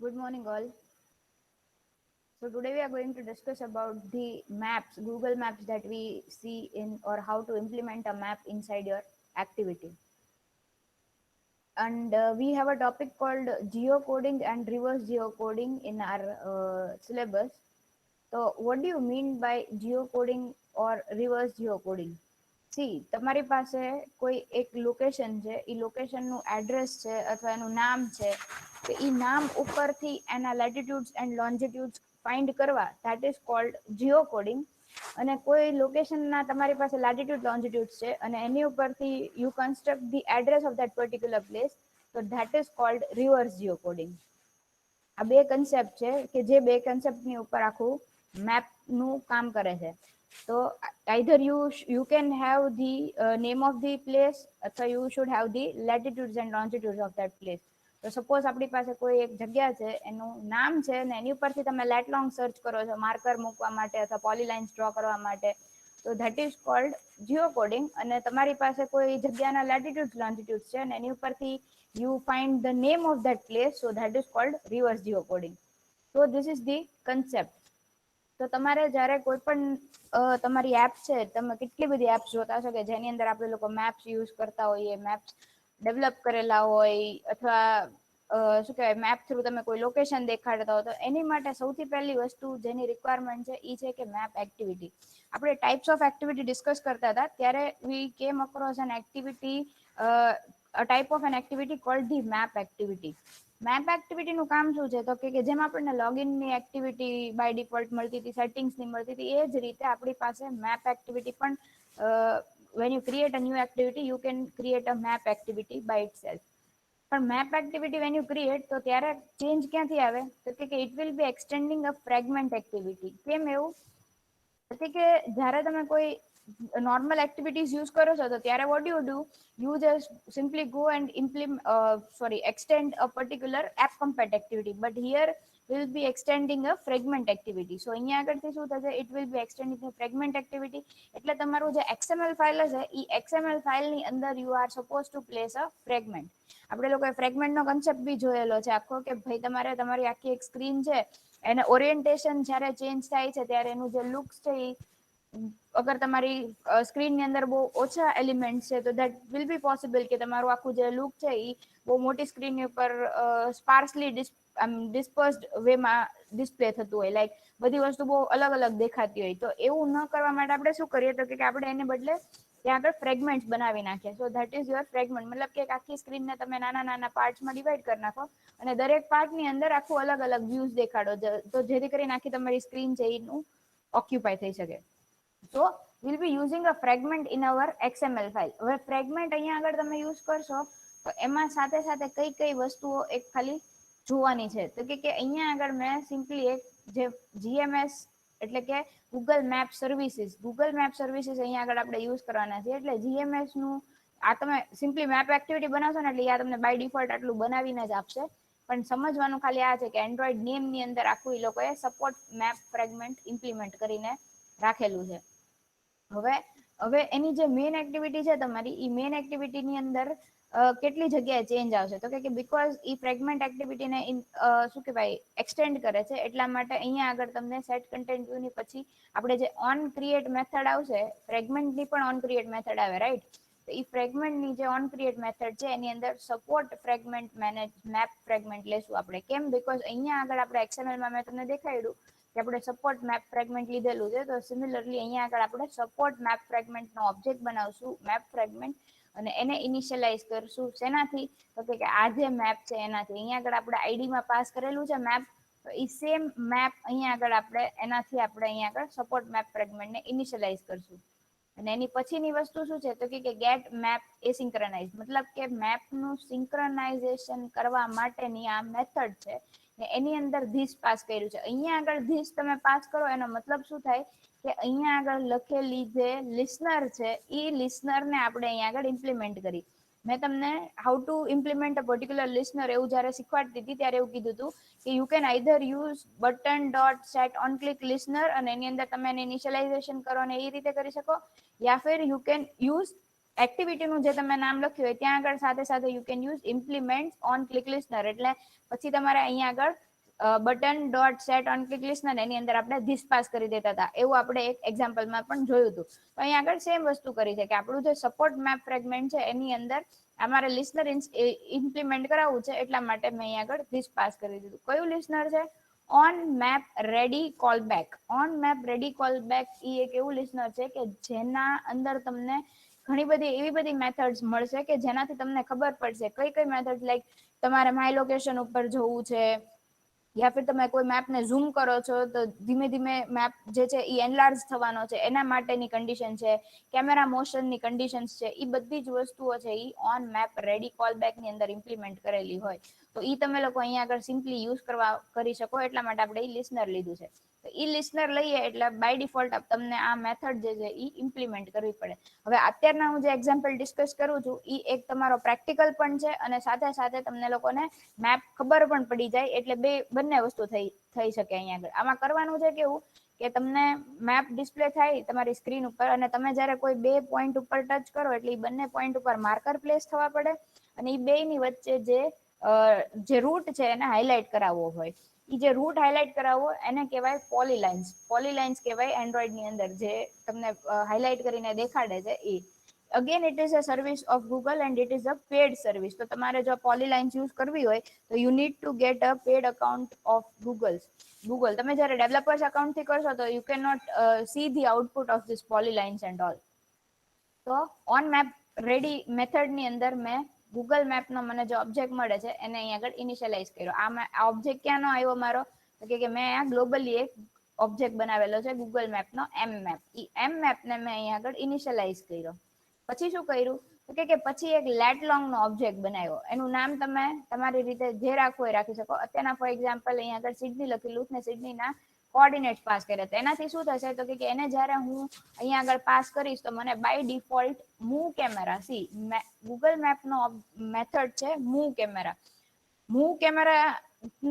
Good morning, all. So today we are going to discuss about the maps, Google Maps that we see in, or how to implement a map inside your activity. And we have a topic called geocoding and reverse geocoding in our syllabus. So what do you mean by geocoding or reverse geocoding? C તમારી પાસે કોઈ એક location છે, એ લોકેશનનું address છે અથવા એનું નામ છે, તો એ નામ ઉપરથી એના લેટિટ્યુડ્સ એન્ડ લોન્જિટ્યુડ્સ ફાઇન્ડ કરવા, that is cold Jio coding. અને કોઈ લોકેશનના તમારી પાસે લેટિટ્યુડ લોન્જિટ્યુડ્સ છે અને એની ઉપરથી you construct the address of that particular place, તો that is called reverse geocoding. આ બે કન્સેપ્ટ છે કે જે બે કન્સેપ્ટની ઉપર આખું મેપનું કામ કરે છે. So either you can have the name of the place, અથવા you should have the latitudes and longitudes of that place. તો સપોઝ આપણી પાસે કોઈ એક જગ્યા છે, એનું નામ છે ને એની ઉપરથી તમે લેટ લોંગ સર્ચ કરો છો માર્કર મૂકવા માટે અથવા પોલીલાઇન્સ ડ્રો કરવા માટે, તો that is cold Jio coding. અને તમારી પાસે કોઈ જગ્યાના લેટિટ્યુડ લોન્જિટ્યુડ છે અને એની ઉપરથી you find the name of that place, so that is called reverse geocoding. So this is the concept. તો તમારે જ્યારે કોઈ પણ તમારી એપ છે, તમે કેટલી બધી એપ્સ જોતા હશો કે જેની અંદર આપણે લોકો મેપ્સ યુઝ કરતા હોઈએ, મેપ્સ ડેવલપ કરેલા હોય, અથવા શું કહેવાય મેપ થ્રુ તમે કોઈ લોકેશન દેખાડતા હો, તો એની માટે સૌથી પહેલી વસ્તુ જેની રિક્વાયરમેન્ટ છે એ છે કે મેપ એક્ટિવિટી. આપણે ટાઈપ્સ ઓફ એક્ટિવિટી ડિસ્કસ કરતા હતા ત્યારે we came across an activity, a type of an activity called the map activity. Map એક્ટિવિટીનું કામ શું છે, તો કે જેમ આપણને લોગિનની એક્ટિવિટી બાય ડિફોલ્ટ મળતી હતી, સેટિંગ્સની મળતી હતી, એ જ રીતે આપણી પાસે મેપ એક્ટિવિટી પણ when you create a new activity you can create a map activity by itself. પણ map activity when you create, તો ત્યારે ચેન્જ ક્યાંથી આવે, તો કે it will be extending a fragment activity. કેમ એવું? કે જ્યારે તમે કોઈ normal activities use કરો છો, તો ત્યારે what do, you just simply go and extend a particular app compat activity, but here will be extending a fragment activity. So અહીંયા આગળથી શું થશે, it will be extending a fragment activity. એટલે તમારું જે XML ફાઇલ હશે, એ XML ફાઇલની અંદર you are supposed to place a fragment. આપણે લોકોએ ફ્રેગમેન્ટનો કન્સેપ્ટ બી જોયેલો છે આખો, કે ભાઈ તમારે તમારી આખી એક સ્ક્રીન છે, એને ઓરિએન્ટેશન જ્યારે ચેન્જ થાય છે ત્યારે એનું જે લુક્સ છે એ, અગર તમારી સ્ક્રીનની અંદર બહુ ઓછા એલિમેન્ટ છે, તો દેટ વિલ બી પોસિબલ કે તમારું આખું જે લુક છે એ બહુ મોટી સ્ક્રીનની ઉપર સ્પાર્સલી ડિસ્પર્સ્ડ વેમાં ડિસ્પ્લે થતું હોય, લાઈક બધી વસ્તુ બહુ અલગ અલગ દેખાતી હોય. તો એવું ન કરવા માટે આપણે શું કરીએ, તો કે આપણે એને બદલે ત્યાં આગળ ફ્રેગમેન્ટ્સ બનાવી નાખીએ. So that is your fragment, મતલબ કે આખી સ્ક્રીનને તમે નાના નાના પાર્ટ્સમાં ડિવાઈડ કરી નાખો અને દરેક પાર્ટની અંદર આખું અલગ અલગ વ્યૂઝ દેખાડો, તો જેથી કરીને આખી તમારી સ્ક્રીન છે એનું ઓક્યુપાય થઈ શકે. So we'll be using a fragment in our XML file. હવે ફ્રેગમેન્ટ અહીંયા આગળ તમે યુઝ કરશો તો એમાં સાથે સાથે કઈ કઈ વસ્તુઓ એક ખાલી જોવાની છે, તો કે અહીંયા આગળ મેં સિમ્પલી એક જે GMS એટલે કે ગૂગલ મેપ સર્વિસીસ અહીંયા આગળ આપણે યુઝ કરવાના છે. એટલે GMS નું આ તમે સિમ્પલી મેપ એક્ટિવિટી બનાવશો ને એટલે આ તમને બાય ડિફોલ્ટ આટલું બનાવીને જ આપશે. પણ સમજવાનું ખાલી આ છે કે એન્ડ્રોઈડ નેમની અંદર આખું એ લોકોએ સપોર્ટ મેપ ફ્રેગમેન્ટ ઇમ્પ્લિમેન્ટ કરીને રાખેલું છે. હવે એની જે મેઇન એક્ટિવિટી છે તમારી, એ મેઇન એક્ટિવિટીની અંદર કેટલી જગ્યાએ ચેન્જ આવશે, તો કે બીકોઝ એ ફ્રેગમેન્ટ એક્ટિવિટીને શું કહેવાય એક્સટેન્ડ કરે છે, એટલા માટે અહીંયા આગળ તમને સેટ કન્ટેન્ટ વ્યૂની પછી આપણે જે ઓન ક્રિએટ મેથડ આવશે, ફ્રેગમેન્ટની પણ ઓન ક્રિએટ મેથડ આવે, રાઈટ? તો એ ફ્રેગમેન્ટની જે ઓન ક્રિએટ મેથડ છે એની અંદર support fragment manage map fragment લેશું આપણે. કેમ? બીકોઝ અહીંયા આગળ આપણે XMLમાં મેં તમને દેખાડ્યું કે આપણે સપોર્ટ મેપ ફ્રેગમેન્ટ લીધેલું છે, તો સિમિલરલી અહીંયા આગળ આપણે સપોર્ટ મેપ ફ્રેગમેન્ટનો ઓબ્જેક્ટ બનાવશું, મેપ ફ્રેગમેન્ટ, અને એને ઇનિશિયલાઇઝ કરશું શેનાથી, તો કે આ જે મેપ છે એનાથી. અહીંયા આગળ આપણે આઈડીમાં પાસ કરેલું છે મેપ, તો એ સેમ મેપ અહીંયા આગળ આપણે એનાથી આપણે અહીંયા આગળ સપોર્ટ મેપ ફ્રેગમેન્ટને ઇનિશિયલાઇઝ કરશું. અને એની પછીની વસ્તુ શું છે, તો કે ગેટ મેપ એસિંક્રનાઇઝ, મતલબ કે મેપનું સિંક્રનાઇઝેશન કરવા માટેની આ મેથડ છે ને એની અંદર ધીસ પાસ કર્યું છે. અહીંયા આગળ ધીસ તમે પાસ કરો એનો મતલબ શું થાય કે અહીંયા આગળ લખેલી જે લિસનર છે એ લિસનરને આપણે અહીંયા આગળ ઇમ્પ્લિમેન્ટ કરી. મેં તમને how to implement a particular listener એવું જ્યારે શીખવાડતી હતી ત્યારે એવું કીધું હતું કે you can either use button dot set on click listener અને એની અંદર તમે એને ઇનિશિયલાઇઝેશન કરો અને એ રીતે કરી શકો, યા ફિર યુ કેન યુઝ એક્ટિવિટીનું જે તમે નામ લખ્યું હોય ત્યાં આગળ સાથે સાથે you can use implement on click listener. એટલે પછી તમારે અહીંયા આગળ button dot set on click listener એની અંદર આપણે ધીસ પાસ કરી દેતા હતા, એવું આપણે એક એક્ઝામ્પલમાં પણ જોયું હતું. તો અહીંયા આગળ સેમ વસ્તુ કરી છે કે આપણું જે સપોર્ટ મેપ ફ્રેગમેન્ટ છે એની અંદર અમારે લિસ્નર ઇમ્પ્લિમેન્ટ કરાવવું છે, એટલા માટે મેં અહીંયા આગળ ધીસ પાસ કરી દીધું. કયું લિસ્નર છે? On map ready callback. On map ready callback એ એક એવું લિસ્નર છે કે જેના અંદર તમને ઘણી બધી એવી બધી મેથડ્સ મળશે કે જેનાથી તમને ખબર પડશે કઈ કઈ મેથડ, લાઈક તમારે માય લોકેશન ઉપર જવું છે, યા ફિર તમે કોઈ મેપને ઝૂમ કરો છો તો ધીમે ધીમે મેપ જે છે એ એનલાર્જ થવાનો છે, એના માટેની કન્ડિશન છે, કેમેરા મોશનની કન્ડિશન્સ છે, એ બધી જ વસ્તુઓ છે એ on map ready callback ની અંદર ઇમ્પ્લિમેન્ટ કરેલી હોય. તો એ તમે લોકો અહીંયા આગળ સિમ્પલી યુઝ કરી શકો, એટલા માટે આપણે એ લિસ્નર લીધું છે. તો ઈ લિસ્નર લઈએ એટલે બાય ડિફોલ્ટ તમને આ મેથડ જે છે એ ઇમ્પ્લિમેન્ટ કરવી પડે. હવે અત્યારના હું જે એક્ઝામ્પલ ડિસ્કસ કરું છું એ એક તમારો પ્રેક્ટિકલ પણ છે અને સાથે સાથે તમને લોકોને મેપ ખબર પણ પડી જાય, એટલે બંને વસ્તુ થઈ શકે અહીંયા આગળ. આમાં કરવાનું છે કેવું કે તમને મેપ ડિસ્પ્લે થાય તમારી સ્ક્રીન ઉપર અને તમે જ્યારે કોઈ બે પોઈન્ટ ઉપર ટચ કરો એટલે એ બંને પોઈન્ટ ઉપર માર્કર પ્લેસ થવા પડે અને એ બે ની વચ્ચે જે રૂટ છે એને હાઇલાઇટ કરાવવો હોય. એ જે રૂટ હાઇલાઇટ કરાવવો એને કહેવાય પોલીલાઇન્સ. પોલીલાઇન્સ કહેવાય એન્ડ્રોઈડ ની અંદર, જે તમને હાઇલાઇટ કરીને દેખાડે છે એ. Again it is a service of Google and it is a paid service. તો તમારે જો પોલીલાઇન્સ યુઝ કરવી હોય તો you need to get a paid account of Google. તમે જ્યારે ડેવલપર્સ અકાઉન્ટ થી કરશો તો you can not see the output of this polylines and all. તો ઓન મેપ રેડી મેથડ ની અંદર મેં ગૂગલ મેપ નો મને જે ઓબ્જેક્ટ મળે છે એને અહીં આગળ ઇનિશિયલાઇઝ કર્યો. આ ઓબ્જેક્ટ ક્યાંનો આવ્યો મારો? કે મેં આ ગ્લોબલી એક ઓબ્જેક્ટ બનાવેલો છે ગૂગલ મેપ નો એમ મેપ. ઈ એમ મેપ ને મેં અહીં આગળ ઇનિશિયલાઇઝ કર્યો. પછી શું કર્યું કે પછી એક લેટ લોંગ નો ઓબ્જેક્ટ બનાવ્યો. એનું નામ તમે તમારી રીતે જે રાખવું એ રાખી શકો. અત્યારના ફોર એક્ઝામ્પલ અહીંયા આગળ સિડની લખેલું ને સિડની ના કોઓર્ડિનેટ્સ પાસ કર્યા. એનાથી શું થશે તો કે એને જ્યારે હું અહીંયા આગળ પાસ કરીશ તો મને by default move camera, Google map નો મેથડ છે મૂવ કેમેરા. મૂવ કેમેરા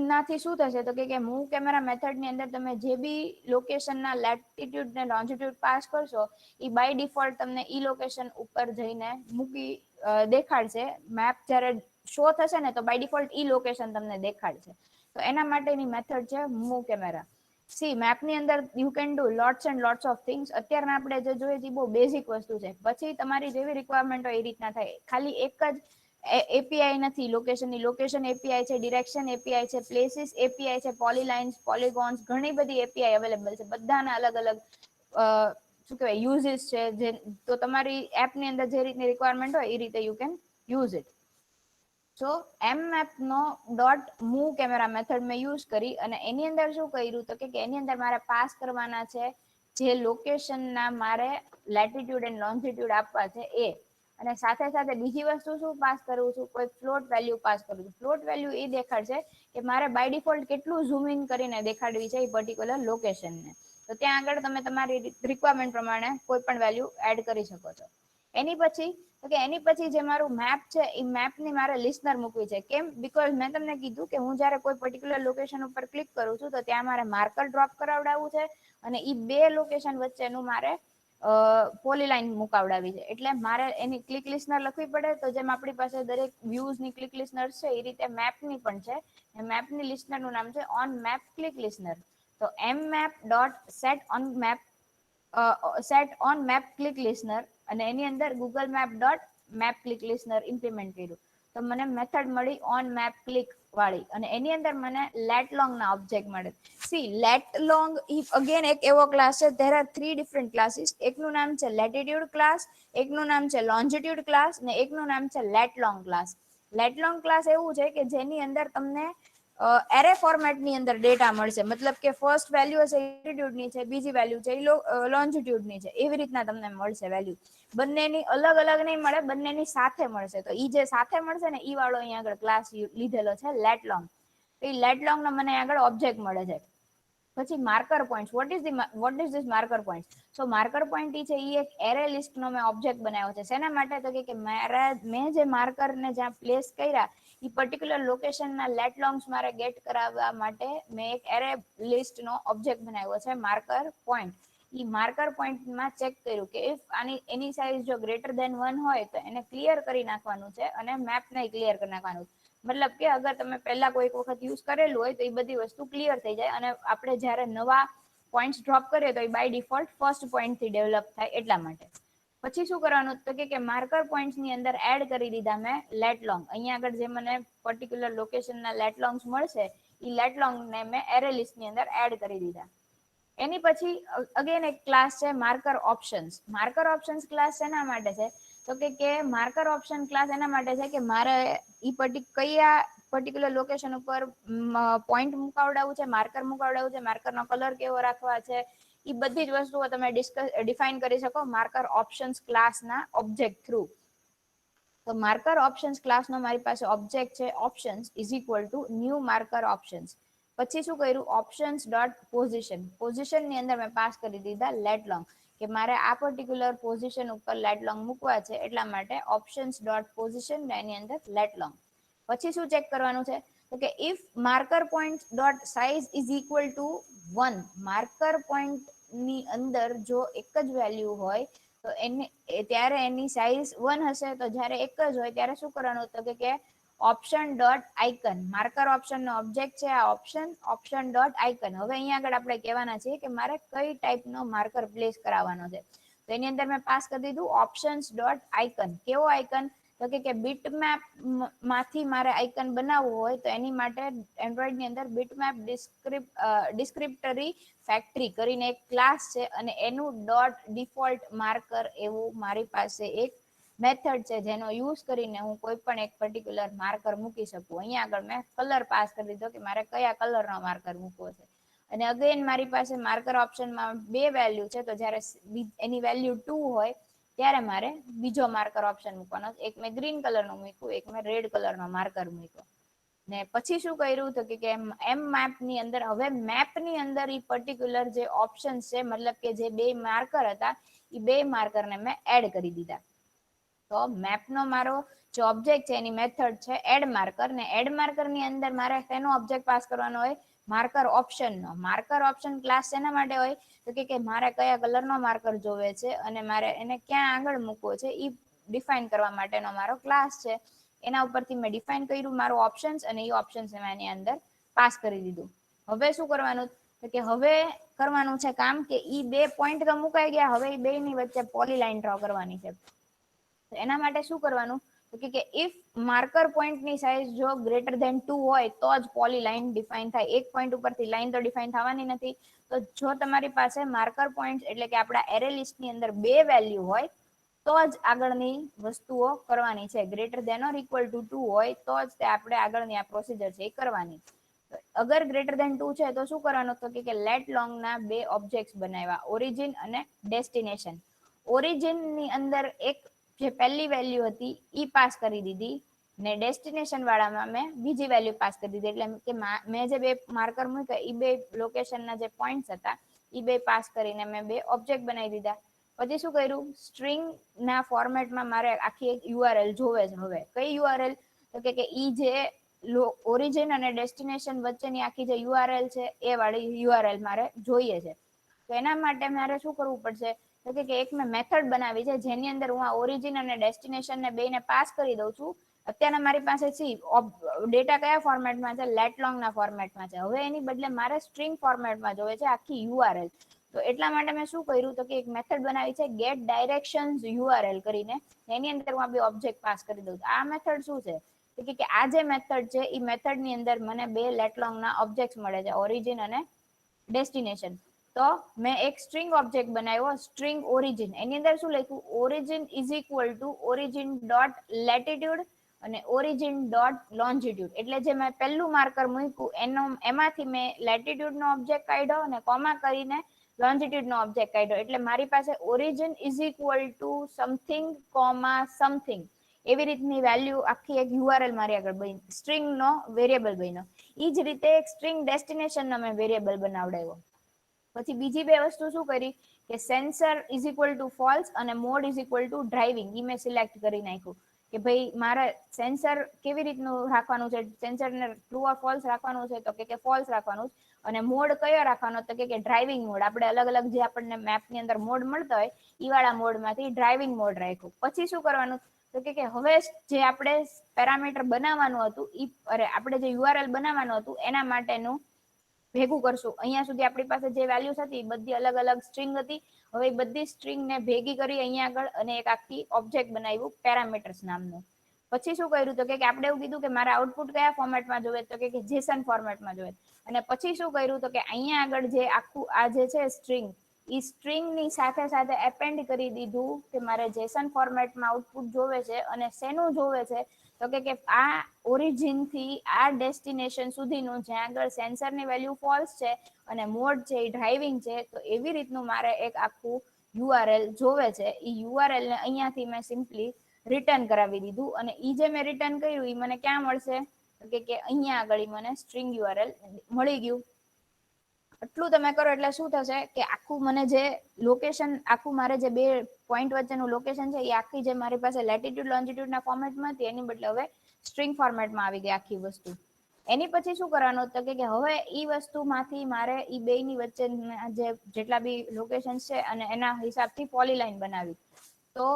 નાથી શું થશે તો કે મૂવ કેમેરા મેથડ ની અંદર તમે જે બી લોકેશન ના લેટિટ્યુડ ને લોન્જિટ્યુડ પાસ કરશો એ બાય ડિફોલ્ટ તમને ઈ લોકેશન ઉપર જઈને દેખાડશે. મેપ જ્યારે શો થશે ને તો બાય ડિફોલ્ટ ઈ લોકેશન તમને દેખાડશે. તો એના માટેની મેથડ છે મૂવ કેમેરા. મેપ ની અંદર you can do lots and lots of things. અત્યારમાં આપણે જે જોઈએ છે બહુ બેઝિક વસ્તુ છે. પછી તમારી જેવી રિક્વાયરમેન્ટ હોય એ રીતના થાય. ખાલી એક જ એપીઆઈ નથી લોકેશનની. લોકેશન એપીઆઈ છે, ડિરેક્શન એપીઆઈ છે, પ્લેસીસ એપીઆઈ છે, પોલીલાઇન્સ, પોલીગોન્સ, ઘણી બધી એપીઆઈ અવેલેબલ છે. બધાના અલગ અલગ શું કહેવાય યુઝિસ છે. તો તમારી એપની અંદર જે રીતની રિક્વાયરમેન્ટ હોય એ રીતે you can use it. So M map નો ડોટ મૂવ કેમેરા મેથડ મેં યુઝ કરી અને એની અંદર શું કર્યું તો કે એની અંદર મારે પાસ કરવાના છે જે લોકેશન ના મારે લેટિટ્યુડ એન્ડ લોન્જિટ્યુડ આપવા છે એ. અને સાથે સાથે બીજી વસ્તુ શું પાસ કરું છું, કોઈ ફ્લોટ વેલ્યુ પાસ કરું છું. ફ્લોટ વેલ્યુ એ દેખાડશે કે મારે બાય ડિફોલ્ટ કેટલું ઝૂમ ઇન કરીને દેખાડવી છે એ પર્ટિક્યુલર લોકેશનને. તો ત્યાં આગળ તમે તમારી રિક્વાયરમેન્ટ પ્રમાણે કોઈ પણ વેલ્યુ એડ કરી શકો છો. એની પછી જે મારું મેપ છે એ મેપ ની મારે લિસ્નર મૂકવી છે. કેમ? બીકોઝ મેં તમને કીધું કે હું જયારે કોઈ પર્ટિક્યુલર લોકેશન ઉપર ક્લિક કરું છું તો ત્યાં મારે માર્કર ડ્રોપ કરાવડાવવું છે અને ઈ બે લોકેશન વચ્ચેનું મારે પોલીલાઇન મુકાવડાવી છે. એટલે મારે એની ક્લિક લિસ્નર લખવી પડે. તો જેમ આપણી પાસે દરેક વ્યુઝ ની ક્લિક લિસ્નર છે એ રીતે મેપ ની પણ છે. મેપની લિસ્નર નું નામ છે ઓન મેપ ક્લિક લિસ્નર. તો M map dot set on map click listener અને એની અંદર Google map dot map click listener implement કર્યું. તો મને મેથડ મળી ઓન મેપ ક્લિક વાળી અને એની અંદર મને લેટ લોંગ ના ઓબ્જેક્ટ મળે. લેટ લોંગ અગેન એક એવો ક્લાસ છે. There are 3 different classes. એકનું નામ છે લેટિટ્યુડ ક્લાસ, એકનું નામ છે લોન્જિટ્યુડ ક્લાસ ને એકનું નામ છે lat long class. Lat long class એવું છે કે જેની અંદર તમને એરે ફોર્મેટ ની અંદર ડેટા મળશે. મતલબ કે ફર્સ્ટ વેલ્યુ હશે લેટિટ્યુડ ની છે, બીજી વેલ્યુ છે લોન્જિટ્યુડ ની છે. એવી રીતના તમને મળશે વેલ્યુ. બંનેની અલગ અલગ નહીં મળે, બંનેની સાથે મળશે. તો ઈ જે સાથે મળશે ને ઈ વાળો અહીંયા આગળ ક્લાસ લીધેલો છે લેટ લોંગ. એ લેટ લોંગ નો મને આગળ ઓબ્જેક્ટ મળે છે. પછી marker point. What is this marker point? So marker point છે એ એક એરે લિસ્ટ નો મેં ઓબ્જેક્ટ બનાવ્યો છે. શેના માટે? તો કે મેં જે માર્કર ને જ્યાં પ્લેસ કર્યા એ પર્ટિક્યુલર લોકેશન ના લેટ લોંગ્સ મારે ગેટ કરાવવા માટે મેં એક એરે લિસ્ટ નો ઓબ્જેક્ટ બનાવ્યો છે માર્કર પોઈન્ટ. ઈ માર્કર પોઈન્ટમાં ચેક કર્યું કે ઇફ એની સાઇઝ જો ગ્રેટર ધેન 1 હોય તો એને ક્લિયર કરી નાખવાનું છે અને મેપ ને ક્લિયર કરી નાખવાનું. મતલબ કે અગર તમે પહેલા કોઈક વખત યુઝ કરેલું હોય તો એ બધી વસ્તુ ક્લિયર થઈ જાય અને આપણે જ્યારે નવા પોઈન્ટ્સ ડ્રોપ કરીએ તો એ બાય ડિફોલ્ટ ફર્સ્ટ પોઈન્ટ થી ડેવલપ થાય એટલા માટે. પછી શું કરવાનું તો કે માર્કર પોઈન્ટ્સ ની અંદર એડ કરી દીધા મેં લેટ લોંગ. અહીંયા આગળ જે મને પર્ટિક્યુલર લોકેશન ના લેટ લોંગ્સ મળશે એ લેટ લોંગ ને મેં એરે લિસ્ટ ની અંદર એડ કરી દીધા. એની પછી અગેન એક ક્લાસ છે marker options. Marker options class એના માટે છે તો કે માર્કર ઓપ્શન ક્લાસ એના માટે છે કે મારે ઈ કયા પર્ટિક્યુલર લોકેશન ઉપર પોઈન્ટ મુકાવડાવું છે, માર્કર મુકાવડાવું છે, માર્કરનો કલર કેવો રાખવા છે, એ બધી જ વસ્તુઓ તમે ડિફાઇન કરી શકો માર્કર ઓપ્શન્સ ક્લાસના ઓબ્જેક્ટ થ્રુ. તો માર્કર ઓપ્શન્સ ક્લાસનો મારી પાસે ઓબ્જેક્ટ છે options is equal to new marker options. પછી શું કર્યું ઓપ્શન્સ ડોટ પોઝિશન. પોઝિશનની અંદર મેં પાસ કરી દીધા લેટ લોંગ કે મારે આ પર્ટિક્યુલર પોઝિશન ઉપર લેટ લોંગ મૂકવા છે એટલા માટે ઓપ્શન્સ ડોટ પોઝિશન એની અંદર લેટ લોંગ. પછી શું ચેક કરવાનું છે તો કે if marker point dot size is equal two 1. Marker point ની અંદર જો એક જ વેલ્યુ હોય તો ત્યારે એની સાઇઝ 1 હશે. તો જ્યારે એક જ હોય ત્યારે શું કરવાનું તો કે option dot icon. Marker option નો ઓબ્જેક્ટ છે આ ઓપ્શન ડોટ આઇકન. હવે અહીંયા આગળ આપણે કહેવાના છે કે મારે કઈ ટાઈપનો માર્કર પ્લેસ કરાવવાનો છે. તો એની અંદર મેં પાસ કરી દીધું ઓપ્શન્સ ડોટ આઇકન. કેવો આઇકન તો કે બીટમેપ માંથી મારે આઇકન બનાવવું હોય તો એની માટે એન્ડ્રોઈડ ની અંદર બીટમેપ ડિસ્ક્રિપ્ટરી ફેક્ટરી કરીને એક ક્લાસ છે અને એનું ડોટ ડિફોલ્ટ માર્કર એવું મારી પાસે એક મેથડ છે જેનો યુઝ કરીને હું કોઈ પણ એક પર્ટિક્યુલર માર્કર મૂકી શકું. અહીંયા આગળ મેં કલર પાસ કરી દીધો કે મારે કયા કલરનો માર્કર મૂકવો છે. અને અગેન મારી પાસે માર્કર ઓપ્શનમાં બે વેલ્યુ છે તો જ્યારે એની વેલ્યુ 2 હોય ત્યારે મારે બીજો માર્કર ઓપ્શન મૂકવાનો. એક મેં ગ્રીન કલરનું મૂક્યું, એક મેં રેડ કલરનો માર્કર મૂક્યો. ને પછી શું કર્યું તો કે એમ મેપ ની અંદર હવે મેપ ની અંદર ઈ પર્ટિક્યુલર જે ઓપ્શન છે મતલબ કે જે બે માર્કર હતા એ બે માર્કરને મેં એડ કરી દીધા. તો મેપનો મારો જે ઓબ્જેક્ટ છે એની મેથડ છે એડ માર્કર. ને એડ માર્કર ની અંદર મારે તેનો ઓબ્જેક્ટ પાસ કરવાનો હોય માર્કર ઓપ્શન નો. માર્કર ઓપ્શન ક્લાસ એના માટે હોય તો કે મારે કયા કલરનો માર્કર જોવે છે અને મારે એને ક્યાં આગળ મૂકવો છે એ ડિફાઇન કરવા માટેનો મારો ક્લાસ છે. એના ઉપરથી મેં ડિફાઇન કર્યું મારું ઓપ્શન્સ અને એ ઓપ્શન્સ મેં એની અંદર પાસ કરી દીધું. હવે શું કરવાનું તો કે હવે કરવાનું છે કામ કે ઈ બે પોઈન્ટ તો મુકાઈ ગયા. હવે એ બે ની વચ્ચે પોલીલાઈન ડ્રો કરવાની છે. એના માટે શું કરવાનું તો કે ઇફ માર્કર પોઈન્ટની સાઇઝ જો ગ્રેટર ધેન 2 હોય તો જ પોલી લાઈન ડિફાઇન થાય. એક પોઈન્ટ ઉપરથી લાઈન તો ડિફાઇન થવાની નથી. તો જો તમારી પાસે માર્કર પોઈન્ટ એટલે કે આપણા એરે લિસ્ટ ની અંદર બે વેલ્યુ હોય તો જ આગળની વસ્તુઓ કરવાની છે. Greater than or equal to 2 હોય તો જ તે આપણે આગળની આ પ્રોસીજર છે એ કરવાની. અગર ગ્રેટર ધેન 2 છે તો શું કરવાનું તો કે લેટ લોંગ ના બે ઓબ્જેક્ટ્સ બનાવ્યા ઓરિજિન અને ડેસ્ટિનેશન. ઓરિજિન ની અંદર એક જે પહેલી વેલ્યુ હતી ઈ પાસ કરી દીધી ને ડેસ્ટિનેશન વાળામાં મેં બીજી વેલ્યુ પાસ કરી દીધી. એટલે કે મેં જે બે માર્કર મૂક્યા એ બે લોકેશનના જે પોઈન્ટ્સ હતા એ બે પાસ કરીને મેં બે ઓબ્જેક્ટ બનાવી દીધા. પછી શું કર્યું સ્ટ્રિંગ ના ફોર્મેટમાં મારે આખી એક યુઆરએલ જોવે છે. હવે કઈ યુઆરએલ તો કે ઈ જે ઓરિજિન અને ડેસ્ટિનેશન વચ્ચેની આખી જે યુઆરએલ છે એ વાળી યુઆરએલ મારે જોઈએ છે. તો એના માટે મારે શું કરવું પડશે તો કે એક મેં મેથડ બનાવી છે જેની અંદર હું આ ઓરિજિન અને ડેસ્ટિનેશન ને બેને પાસ કરી દઉં છું. અત્યારે મારી પાસે ડેટા કયા ફોર્મેટમાં છે લેટ લોંગ ના ફોર્મેટમાં છે. હવે એની બદલે મારે સ્ટ્રિંગ ફોર્મેટમાં જોવે છે આખી યુઆરએલ. તો એટલા માટે મેં શું કર્યું તો કે એક મેથડ બનાવી છે ગેટ ડાયરેક્શન્સ યુઆરએલ કરીને. એની અંદર હું આ બે ઓબ્જેક્ટ પાસ કરી દઉં. આ મેથડ શું છે કે આ જે મેથડ છે એ મેથડ ની અંદર મને બે લેટ લોંગ ના ઓબ્જેક્ટ મળે છે ઓરિજિન અને ડેસ્ટિનેશન. તો મેં એક સ્ટ્રિંગ ઓબ્જેક્ટ બનાવ્યો સ્ટ્રિંગ ઓરિજિન. એની અંદર શું લખ્યું origin is equal two origin dot latitude અને ઓરિજિન ડોટ લોન્જિટ્યુડ. એટલે જે મેં પહેલું માર્કર મૂક્યું એમાંથી મેં લેટિટ્યુડ નો ઓબ્જેક્ટ કાઢ્યો અને કોમા કરીને લોન્જિટ્યુડ નો ઓબ્જેક્ટ કાઢ્યો. એટલે મારી પાસે origin is equal two something comma something એવી રીતની વેલ્યુ આખી એક યુઆરએલ મારી આગળ બની સ્ટ્રિંગ નો વેરિયેબલ બન્યો. એ જ રીતે એક સ્ટ્રિંગ ડેસ્ટિનેશન નો મેં વેરિયેબલ બનાવડાવ્યો. પછી બીજી બે વસ્તુ શું કરી કે sensor is equal to false અને mode is equal to driving. ઈ મેં સિલેક્ટ કરી નાખ્યું કે ભાઈ મારે સેન્સર કેવી રીતનું રાખવાનું છે. સેન્સરને ટ્રુ ઓર ફોલ્સ રાખવાનું છે તો કે ફોલ્સ રાખવાનું અને મોડ કયો રાખવાનો તો કે ડ્રાઇવિંગ મોડ. આપણે અલગ અલગ જે આપણને મેપની અંદર મોડ મળતા હોય ઈ વાળા મોડમાંથી ડ્રાઇવિંગ મોડ રાખ્યું. પછી શું કરવાનું તો કે હવે જે આપણે પેરામીટર બનાવવાનું હતું ઈ આપણે જે યુઆરએલ બનાવવાનું હતું એના માટેનું ભેગું કરશું. અહીંયા સુધી આપણી પાસે જે વેલ્યુઝ હતી બધી અલગ અલગ સ્ટ્રિંગ હતી. હવે એ બધી સ્ટ્રિંગ ને ભેગી કરી અહીંયા આગળ અને એક આખી ઓબ્જેક્ટ બનાવ્યું પેરામીટર્સ નામનું. પછી શું કર્યું તો કે આપણે એવું કીધું કે મારે આઉટપુટ કયા ફોર્મેટમાં જોવે તો કે જેસન ફોર્મેટમાં જોવે. અને પછી શું કર્યું તો કે અહીંયા આગળ જે આખું આ જે છે સ્ટ્રિંગ ઈ સ્ટ્રિંગ ની સાથે સાથે એપેન્ડ કરી દીધું કે મારે જેસન ફોર્મેટમાં આઉટપુટ જોવે છે અને શેનું જોવે છે તો કે આ ઓરિજિન થી આ ડેસ્ટિનેશન સુધીનું જ્યાં આગળ સેન્સરની વેલ્યુ ફોલ્સ છે અને મોડ છે એ ડ્રાઇવિંગ છે તો એવી રીતનું મારે એક આખું યુઆરએલ જોવે છે. એ યુઆરએલ ને અહીંયાથી મેં સિમ્પલી રિટર્ન કરાવી દીધું અને ઈ જે મેં રિટર્ન કર્યું એ મને ક્યાં મળશે કે અહીંયા આગળ મને સ્ટ્રિંગ યુઆરએલ મળી ગયું. આટલું તમે કરો એટલે શું થશે કે આખું મને જે લોકેશન આખું મારે જે બે પોઈન્ટ વચ્ચેનું લોકેશન છે એ આખી જે મારી પાસે લેટિટ્યુડ લોન્જિટ્યુડના ફોર્મેટમાં હતી એની બદલે હવે સ્ટ્રિંગ ફોર્મેટમાં આવી ગઈ આખી વસ્તુ. એની પછી શું કરવાનું હતું કે હવે ઈ વસ્તુમાંથી મારે ઈ બેની વચ્ચે જે જેટલા બી લોકેશન છે અને એના હિસાબથી પોલીલાઈન બનાવી. તો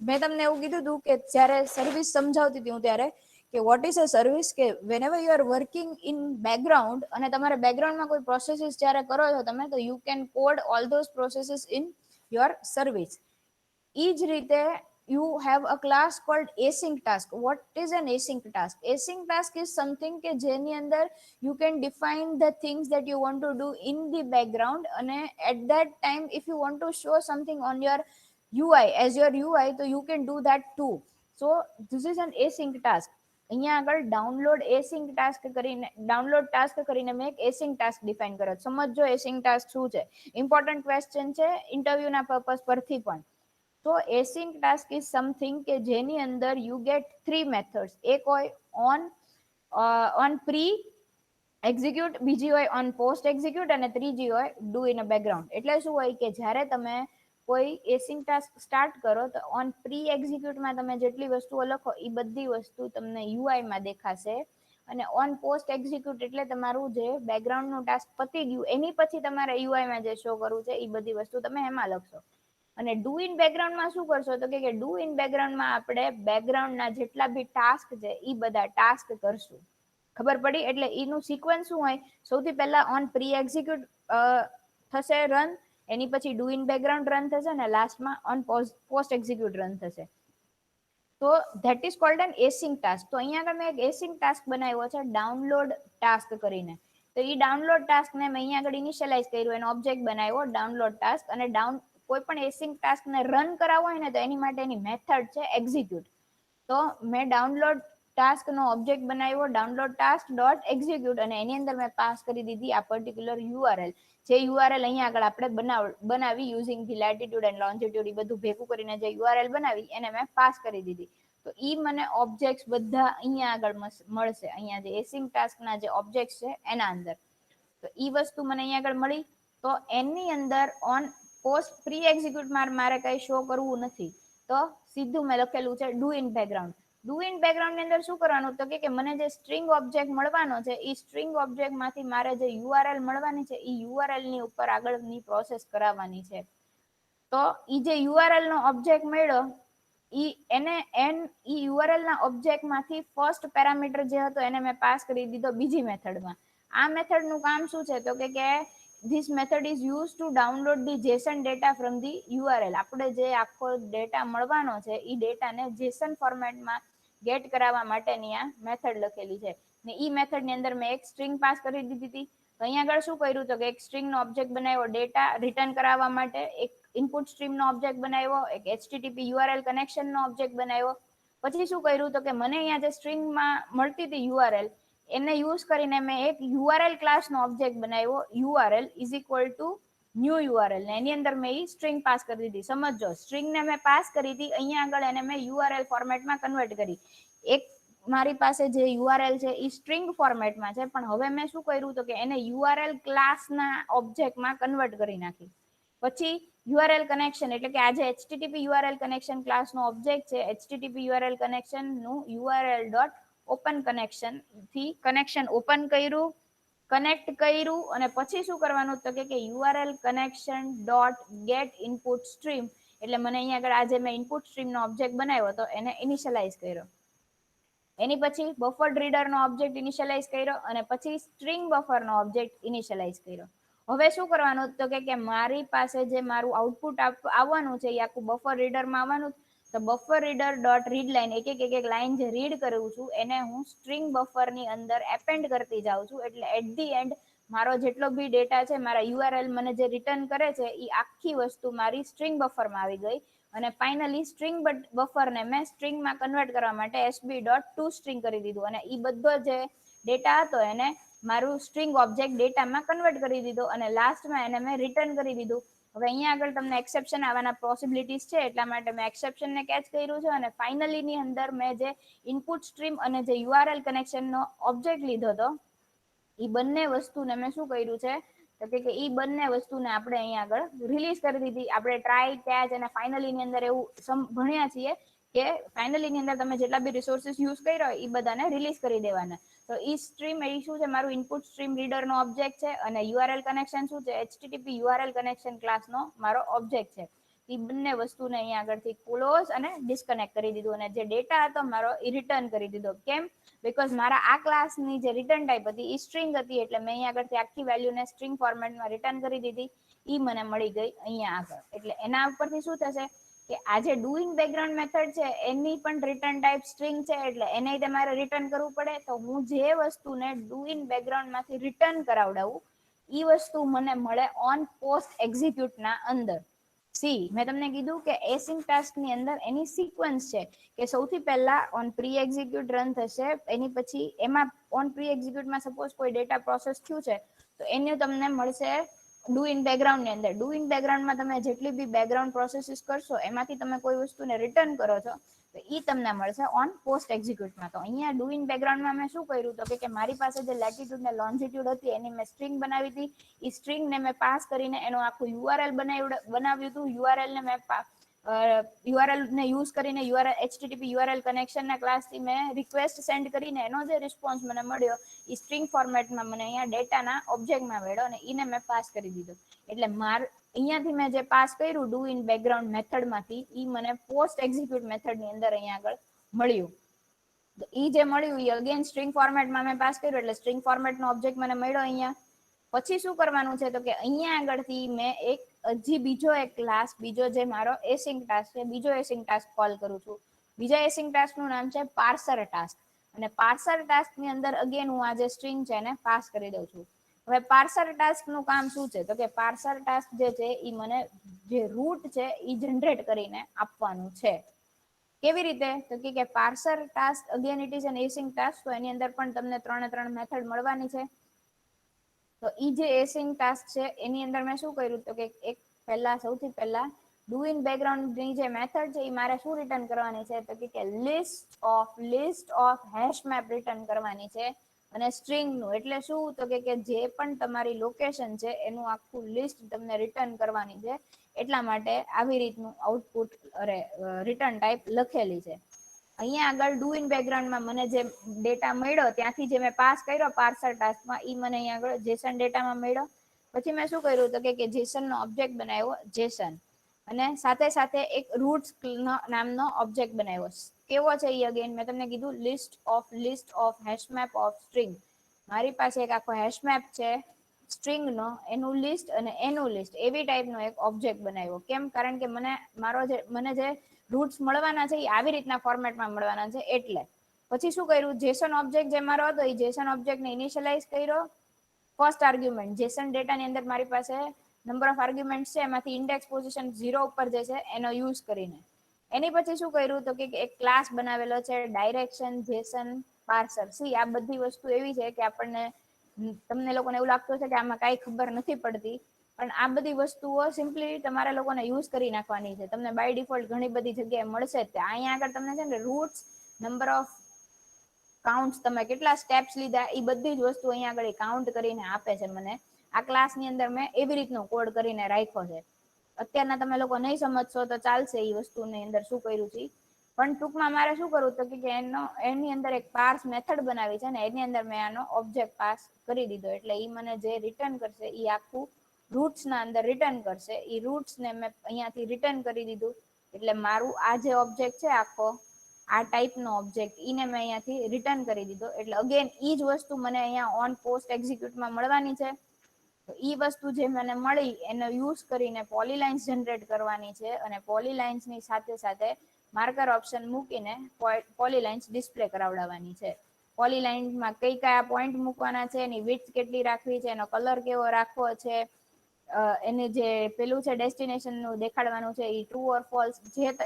મેં તમને એવું કીધું હતું કે જ્યારે સર્વિસ સમજાવતી હતી હું ત્યારે કે વોટ ઇઝ અ સર્વિસ કે વેનેવર you are working in background અને તમારે બેકગ્રાઉન્ડમાં કોઈ પ્રોસેસીસ જ્યારે કરો છો તમે તો you can code all those processes in your service. ઈ જ રીતે you have a class called async task. What is an async task? Async task is something કે જેની અંદર you can define the things that you want to do in the background અને at that time if you want to show something on your UI as your UI so you can do that too. So this is an async task. અહીંયા આગળ download એસિંક task કરીને download task કરીને મેં એક એસિંક task define કર્યો. સમજો એસિંક task શું છે. ઇમ્પોર્ટન્ટ ક્વેશ્ચન છે ઇન્ટરવ્યુના પર્પસ પરથી પણ. તો async task is something કે જેની અંદર you get three methods. એક હોય on pre execute, બીજી હોય on post execute અને ત્રીજી હોય do in a background. એટલે શું હોય કે જ્યારે તમે કોઈ async task સ્ટાર્ટ કરો તો on pre execute માં તમે જેટલી વસ્તુઓ લખો એ બધી વસ્તુ તમને UI માં દેખાશે અને on post execute એટલે તમારું જે બેકગ્રાઉન્ડ નું ટાસ્ક પતી ગયું એની પછી તમારે UI માં જે શો કરવું છે એ બધી વસ્તુ તમે એમાં લખશો. અને ડુ ઇન બેકગ્રાઉન્ડમાં શું કરશો તો કે ડુ ઇન બેકગ્રાઉન્ડમાં આપણે બેકગ્રાઉન્ડના જેટલા બી ટાસ્ક છે એ બધા ટાસ્ક કરશું. ખબર પડી? એટલે એનું સિક્વન્સ શું હોય સૌથી પહેલા ઓન પ્રી એક્ઝિક્યુટ થશે રન, એની પછી ડુ ઇન બેકગ્રાઉન્ડ રન થશે અને લાસ્ટમાં ઓન પોસ્ટ એક્ઝિક્યુટ રન થશે. તો that is called an async task. તો અહીંયા આગળ મેં એક એસિંક ટાસ્ક બનાવ્યો છે ડાઉનલોડ ટાસ્ક કરીને. તો એ ડાઉનલોડ ટાસ્કને મેં અહીંયા આગળ ઇનિશિયલાઇઝ કર્યું એનો ઓબ્જેક્ટ બનાવ્યો ડાઉનલોડ ટાસ્ક અને કોઈ પણ એસિંક ટાસ્ક ને રન કરાવવો હોય ને તો એની માટેની મેથડ છે એક્ઝિક્યુટ. તો મેં ડાઉનલોડ ટાસ્ક નો ઓબ્જેક્ટ બનાવ્યો ડાઉનલોડ ટાસ્ક ડોટ એક્ઝિક્યુટ અને એની અંદર મેં પાસ કરી દીધી આ પર્ટિક્યુલર યુઆરએલ. જે યુઆરએલ અહીંયા આગળ આપણે બનાવી યુઝિંગ ધી લેટિટ્યુડ એન્ડ લોન્જિટ્યુડ બધું ભેગું કરીને જે યુઆરએલ બનાવી એને મેં પાસ કરી દીધી. તો ઈ મને ઓબ્જેક્ટ્સ બધા અહીંયા આગળ મળશે. અહીંયા જે એસિંક ટાસ્કના જે ઓબ્જેક્ટ છે એના અંદર. તો ઈ વસ્તુ મને અહીંયા આગળ મળી. તો એની અંદર ઓન પોસ્ટ પ્રી એક્ઝિક્યુટ મારે કઈ શો કરવું નથી. તો સીધું મેં લખેલું છે do in background. Do in background ની અંદર શું કરવાનું તો કે મને જે સ્ટ્રિંગ ઓબ્જેક્ટ મળવાનો છે એ સ્ટ્રિંગ ઓબ્જેક્ટ માંથી મારે જે યુઆરએલ મળવાની છે એ યુઆરએલ ની ઉપર આગળની પ્રોસેસ કરાવવાની છે. તો ઈ જે યુઆરએલ નો ઓબ્જેક્ટ મળ્યો ઈ યુઆરએલ ના ઓબ્જેક્ટ માંથી ફર્સ્ટ પેરામીટર જે હતો એને મેં પાસ કરી દીધો બીજી મેથડમાં. આ મેથડ નું કામ શું છે તો કે this method is used to download the JSON data from the URL. આપણે જે આખો ડેટા મળવાનો છે એ ડેટાને JSON ફોર્મેટમાં ગેટ કરાવવા માટેની આ મેથડ લખેલી છે. ને ઈ મેથડ ની અંદર મેં એક સ્ટ્રિંગ પાસ કરી દીધી હતી. તો અહીંયા આગળ શું કર્યું તો કે એક સ્ટ્રિંગ નો ઓબ્જેક્ટ બનાવ્યો ડેટા રિટર્ન કરાવવા માટે, એક ઇનપુટ સ્ટ્રીમ નો ઓબ્જેક્ટ બનાવ્યો, એક HTTP URL કનેક્શન નો ઓબ્જેક્ટ બનાવ્યો. પછી શું કર્યું તો કે મને અહીંયા જે સ્ટ્રિંગમાં મળતી હતી યુઆરએલ એને યુઝ કરીને મેં એક યુઆરએલ ક્લાસ નો ઓબ્જેક્ટ બનાવ્યો URL is equal to new URL ને એની અંદર મેં સ્ટ્રિંગ પાસ કરી દીધી. સમજો સ્ટ્રિંગ ને મેં પાસ કરી હતી અહીંયા આગળ એને મેં યુઆરએલ ફોર્મેટમાં કન્વર્ટ કરી. એક મારી પાસે જે યુઆરએલ છે એ સ્ટ્રિંગ ફોર્મેટમાં છે પણ હવે મેં શું કર્યું તો કે એને યુઆરએલ ક્લાસના ઓબ્જેક્ટમાં કન્વર્ટ કરી નાખી. પછી યુઆરએલ કનેક્શન એટલે કે આ જે HTTP URL કનેક્શન ક્લાસનો ઓબ્જેક્ટ છે HTTP URL કનેક્શન નું URL ડોટ ઓપન કનેક્શન થી કનેક્શન ઓપન કર્યું, કનેક્ટ કર્યું અને પછી શું કરવાનું તો કે URL connection dot get input stream એટલે મને અહીંયા આગળ આજે મેં ઇનપુટ સ્ટ્રીમનો ઓબ્જેક્ટ બનાવ્યો તો એને ઇનિશિયલાઇઝ કર્યો. એની પછી બફર રીડરનો ઓબ્જેક્ટ ઇનિશિયલાઇઝ કર્યો અને પછી સ્ટ્રિંગ બફરનો ઓબ્જેક્ટ ઇનિશિયલાઇઝ કર્યો. હવે શું કરવાનું તો કે મારી પાસે જે મારું આઉટપુટ આવવાનું છે એ આખું બફર રીડરમાં આવવાનું. તો buffer reader dot read line એક એક લાઇન જે રીડ કરું છું એને હું સ્ટ્રિંગ બફરની અંદર એપેન્ડ કરતી જાઉં છું. એટલે એટ ધી એન્ડ મારો જેટલો બી ડેટા છે, મારા યુઆરએલ મને જે રિટર્ન કરે છે એ આખી વસ્તુ મારી સ્ટ્રિંગ બફરમાં આવી ગઈ. અને ફાઇનલી સ્ટ્રિંગ બફરને મેં સ્ટ્રિંગમાં કન્વર્ટ કરવા માટે એસબી ડોટ ટુ સ્ટ્રિંગ કરી દીધું અને એ બધો જે ડેટા હતો એને મારું સ્ટ્રિંગ ઓબ્જેક્ટ ડેટામાં કન્વર્ટ કરી દીધો અને લાસ્ટમાં એને મેં રિટર્ન કરી દીધું. હવે અહીંયા આગળ તમને એક્સેપ્શન આવવાના પોસિબિલિટીઝ છે એટલા માટે મેં એક્સેપ્શનને કેચ કર્યું છે અને ફાઇનલીની અંદર મેં જે ઇનપુટ સ્ટ્રીમ અને જે યુઆરએલ કનેક્શનનો ઓબ્જેક્ટ લીધો હતો એ બંને વસ્તુને મેં શું કર્યું છે તો કે એ બંને વસ્તુને આપણે અહીંયા આગળ રિલીઝ કરી દીધી. આપણે ટ્રાય કેચ અને ફાઇનલીની અંદર એવું ભણ્યા છીએ કે ફાઇનલીની અંદર તમે જેટલા બી રિસોર્સિસ યુઝ કર્યો એ બધાને રિલીઝ કરી દેવાના. તો ઈ સ્ટ્રીમ એ શું છે, મારું ઇનપુટ સ્ટ્રીમ રીડરનો ઓબ્જેક્ટ છે અને યુઆરએલ કનેક્શન શું છે, એચટીટીપી યુઆરએલ કનેક્શન ક્લાસનો મારો ઓબ્જેક્ટ છે. એ બંને વસ્તુને અહીંયા આગળથી ક્લોઝ અને ડિસ્કનેક્ટ કરી દીધું અને જે ડેટા હતો મારો એ રિટર્ન કરી દીધો. કેમ? બીકોઝ મારા આ ક્લાસની જે રિટર્ન ટાઈપ હતી એ સ્ટ્રિંગ હતી એટલે મેં અહીંયા આગળથી આખી વેલ્યુને સ્ટ્રિંગ ફોર્મેટમાં રિટર્ન કરી દીધી. એ મને મળી ગઈ અહીંયા આગળ. એટલે એના ઉપરથી શું થશે કે આ જે ડુઇંગ બેકગ્રાઉન્ડ મેથડ છે એની પણ રિટર્ન ટાઈપ સ્ટ્રિંગ છે એટલે એને તમારે રિટર્ન કરવું પડે. તો હું જે વસ્તુને ડુઇંગ બેકગ્રાઉન્ડમાંથી રિટર્ન કરાવડાવું એ વસ્તુ મને મળે ઓન પોસ્ટ એક્ઝિક્યુટના અંદર. સી મેં તમને કીધું કે એસિંક ટાસ્કની અંદર એની સિક્વન્સ છે કે સૌથી પહેલા ઓન પ્રી એક્ઝિક્યુટ રન થશે, એની પછી એમાં ઓન પ્રી એક્ઝિક્યુટમાં સપોઝ કોઈ ડેટા પ્રોસેસ થયું છે તો એનું તમને મળશે ડુ ઇન બેકગ્રાઉન્ડની અંદર. ડુ ઇન બેકગ્રાઉન્ડમાં તમે જેટલી બી બેકગ્રાઉન્ડ પ્રોસેસીસ કરશો એમાંથી તમે કોઈ વસ્તુને રિટર્ન કરો છો તો એ તમને મળશે ઓન પોસ્ટ એક્ઝિક્યુટમાં. તો અહીંયા ડુ ઇન બેકગ્રાઉન્ડમાં મેં શું કર્યું તો કે મારી પાસે જે લેટિટ્યુડ ને લોન્જિટ્યુડ હતી એની મેં સ્ટ્રિંગ બનાવી હતી. એ સ્ટ્રિંગને મેં પાસ કરીને એનું આખું યુઆરએલ બનાવ્યું હતું. યુઆરએલને મેં યુઆરએલ ને યુઝ કરીને યુઆરએલ એચટીટીપી યુઆરએલ કનેક્શનના ક્લાસથી મેં રિક્વેસ્ટ સેન્ડ કરીને એનો જે રિસ્પોન્સ મને મળ્યો એ સ્ટ્રિંગ ફોર્મેટમાં મને અહીંયા ડેટાના ઓબ્જેક્ટમાં મળ્યો અને એને મેં પાસ કરી દીધો. એટલે અહીંયાથી મેં જે પાસ કર્યું ડુ ઇન બેકગ્રાઉન્ડ મેથડમાંથી એ મને પોસ્ટ એક્ઝિક્યુટ મેથડની અંદર અહીંયા આગળ મળ્યું. તો એ જે મળ્યું એ અગેન સ્ટ્રિંગ ફોર્મેટમાં મેં પાસ કર્યું એટલે સ્ટ્રિંગ ફોર્મેટનો ઓબ્જેક્ટ મને મળ્યો અહીંયા. પછી શું કરવાનું છે તો કે અહીંયા આગળથી મેં એક હજી બીજો એક ક્લાસ, બીજો જે મારો એસિંક ટાસ્ક છે, બીજો એસિંક ટાસ્ક કોલ કરું છું. બીજા એસિંક ટાસ્કનું નામ છે પાર્સર ટાસ્ક અને પાર્સર ટાસ્કની અંદર અગેન હું આ જે સ્ટ્રિંગ છે એને પાસ કરી દઉં છું. હવે પાર્સર ટાસ્કનું કામ શું છે તો કે પાર્સર ટાસ્ક જે છે એ મને જે રૂટ છે એ જનરેટ કરીને આપવાનું છે. કેવી રીતે તો કે parser task again it is an async task. તો એની અંદર પણ તમને 3 મેથડ મળવાની છે. તો ઈ જે એસિંક ટાસ્ક છે એની અંદર મેં શું કર્યું તો કે એક સૌથી પહેલા ડુ ઇન બેકગ્રાઉન્ડની જે મેથડ છે એ મારે શું રિટર્ન કરવાની છે તો કે list of hash map return કરવાની છે. અને સ્ટ્રિંગનું એટલે શું તો કે જે પણ તમારી લોકેશન છે એનું આખું લિસ્ટ તમને રિટર્ન કરવાની છે. એટલા માટે આવી રીતનું આઉટપુટ રિટર્ન ટાઈપ લખેલી છે. અહીંયા આગળ ડુ ઇન બેકગ્રાઉન્ડમાં મને જે ડેટા મળ્યો ત્યાંથી જે મેં પાસ કર્યો પાર્સર ટાસ્કમાં એ મને અહીંયા આગળ જેસન ડેટામાં મળ્યો. પછી મેં શું કર્યું તો કે જેસનનો ઓબ્જેક્ટ બનાવ્યો જેસન અને સાથે સાથે એક રૂટ્સ નામનો ઓબ્જેક્ટ બનાવ્યો. કેવો છે એ અગેન મેં તમને કીધું લિસ્ટ ઓફ હેશમેપ ઓફ સ્ટ્રિંગ. મારી પાસે એક આખો હેશમેપ છે સ્ટ્રિંગનો, એનું લિસ્ટ અને એનું લિસ્ટ એવી ટાઈપનો એક ઓબ્જેક્ટ બનાવ્યો. કેમ? કારણ કે મને જે રૂટ્સ મળવાના છે એ આવી રીતના ફોર્મેટમાં મળવાના છે એટલે. પછી શું કર્યું જેસન ઓબ્જેક્ટ જે મારો હતો એ જેસન ઓબ્જેક્ટને ઇનિશિયલાઇઝ કર્યો. ફર્સ્ટ આર્ગ્યુમેન્ટ જેસન ડેટાની અંદર મારી પાસે નંબર ઓફ આર્ગ્યુમેન્ટ છે એમાંથી ઇન્ડેક્સ પોઝિશન 0 ઉપર જે છે એનો યુઝ કરીને એની પછી શું કર્યું તો કે એક ક્લાસ બનાવેલો છે ડાયરેક્શન જેસન પાર્સર. સી આ બધી વસ્તુ એવી છે કે આપણને તમને લોકોને એવું લાગતું છે કે આમાં કાંઈ ખબર નથી પડતી પણ આ બધી વસ્તુઓ સિમ્પલી તમારા લોકોને યુઝ કરી નાખવાની છે. તમને બાય ડિફોલ્ટ ઘણી બધી જગ્યાએ મળશે જ. અહીંયા આગળ તમને છે ને રૂટ્સ, નંબર ઓફ કાઉન્ટ્સ, તમે કેટલા સ્ટેપ્સ લીધા એ બધી જ વસ્તુ અહીંયા આગળ કાઉન્ટ કરીને આપે છે મને. આ ક્લાસની અંદર મેં એવી રીતનો કોડ કરીને રાખ્યો છે. અત્યારના તમે લોકો નહીં સમજશો તો ચાલશે એ વસ્તુની અંદર શું કર્યું છે. પણ ટૂંકમાં મારે શું કરવું તો કે એની અંદર એક પાર્સ મેથડ બનાવી છે ને એની અંદર મેં આનો ઓબ્જેક્ટ પાસ કરી દીધો એટલે એ મને જે રિટર્ન કરશે એ આખું રૂટ્સ ના અંદર રિટર્ન કરશે. એ રૂટ્સ ને મેં અહીંયાથી રિટર્ન કરી દીધું, એટલે મારું આ જે ઓબ્જેક્ટ છે આખો આ ટાઈપ નો ઓબ્જેક્ટ ઈને મેં અહીંયાથી રિટર્ન કરી દીધો. એટલે અગેન ઈ જ વસ્તુ મને અહીંયા ઓન પોસ્ટ એક્ઝિક્યુટમાં મળવાની છે. તો ઈ વસ્તુ જે મને મળી એનો યુઝ કરીને પોલીલાઇન્સ જનરેટ કરવાની છે, અને પોલીલાઇન્સ ની સાથે સાથે માર્કર ઓપ્શન મૂકીને પોલીલાઇન્સ ડિસ્પ્લે કરાવડાવવાની છે. પોલીલાઇનમાં કઈ કયા પોઈન્ટ મૂકવાના છે, એની વિડ્થ કેટલી રાખવી છે, એનો કલર કેવો રાખવો છે, એને જે પેલું છે ડેસ્ટિનેશન નું દેખાડવાનું છે એ ટ્રુ ઓર ફોલ્સ,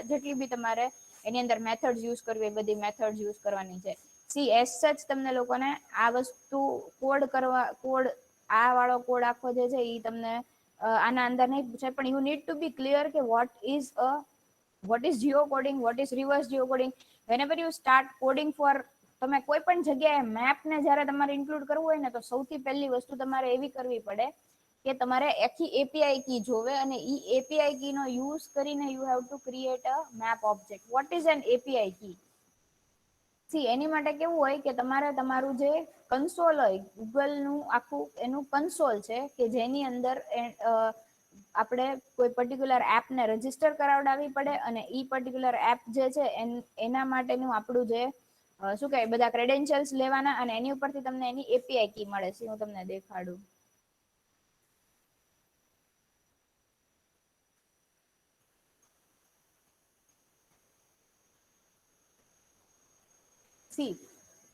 જેટલી બી તમારે એની અંદર મેથડ યુઝ કરવી એ બધી મેથડ યુઝ કરવાની છે. સી એસ સચ તમને લોકોને આ વસ્તુ કોડ આ વાળો કોડ આખો જે છે એ તમને આના અંદર નહીં પૂછે, પણ you need to be clear કે what is geocoding, what is reverse geocoding. Whenever you start coding for, તમે કોઈ પણ જગ્યાએ મેપ ને જ્યારે તમારે ઇન્ક્લુડ કરવું હોય ને, તો સૌથી પહેલી વસ્તુ તમારે એવી કરવી પડે કે તમારે આખી એપીઆઈ કી જોવે, અને ઈ એપીઆઈ કી નો યુઝ કરીને you have to create a map object. What is an API key? See એની માટે કેવું હોય કે તમારે તમારું જે કન્સોલ હોય, ગૂગલ નું આખું એનું કન્સોલ છે કે જેની અંદર આપણે કોઈ પર્ટિક્યુલર એપને રજીસ્ટર કરાવડાવવી પડે, અને ઈ પર્ટિક્યુલર એપ જે છે એના માટેનું આપણું જે શું કહેવાય બધા ક્રેડેન્શિયલ્સ લેવાના, અને એની ઉપરથી તમને એની એપીઆઈ કી મળે છે. હું તમને દેખાડું. સી